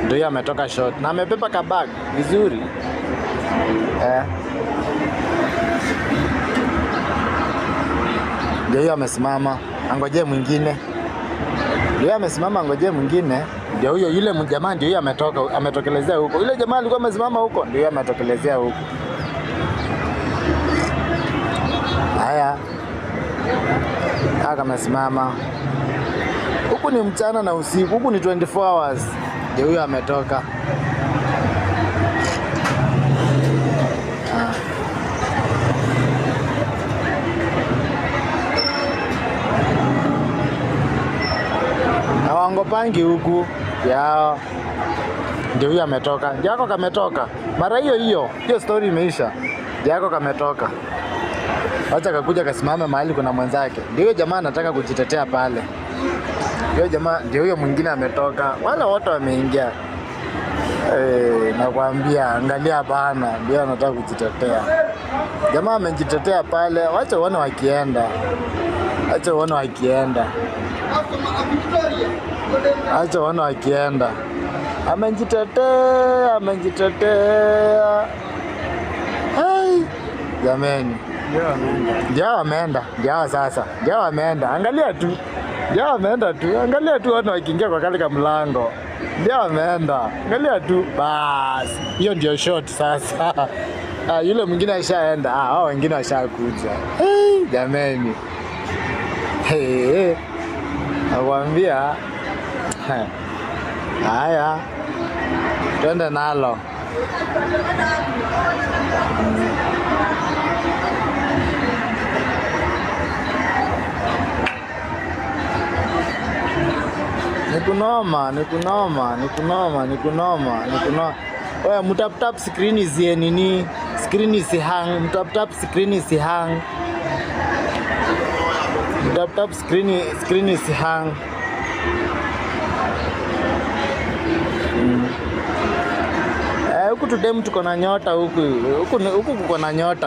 Ndio ametoka short na amebeba kabag vizuri. Ndio amesimama, angoje mwingine. Ndio amesimama, angoje mwingine. Ndio huyo yule jamaa ndio ametokelezea huko. Yule jamaa alikuwa amesimama huko, ndio ametokelezea huko. Haya. Haka amesimama. Huku ni mchana na usiku, huku ni 24 hours. Ndio huyo ametoka. Hawangopangi huku yao. Ndio huyo ametoka. Jako kametoka. Mara hiyo story imeisha. Jako kametoka. Acha kakuja kasimame mahali kuna mwenzake. Ndio jamaa anataka kujitetea pale. Ndio jamaa, ndio huyo mwingine ametoka. Wala wote wameingia. Nakwambia angalia bana, ndio anataka kujitetea. Jamaa amejitetea pale, wacha uone wakienda. Acha uone wakienda. Acha uone wakienda. Amejitetea. Hai, jameni. Ndio ameenda. Ndio sasa. Ndio ameenda. Angalia tu. Ndio ameenda tu. Angalia tu wana wakiingia kwa kale mlango. Ndio ameenda. Angalia tu. Bas. Hiyo ndio shot sasa. Yule mwingine ashaenda. Hao wengine washakuja. Hey, jameni. Hey. Nakwambia. Haya. Twende nalo. Nikunoma. Oya, mtap screen zie nini? Screen isi hang. Mtap screen isi hang. Mtap screen isi hang. Huku today tuko na nyota huku kuko na nyota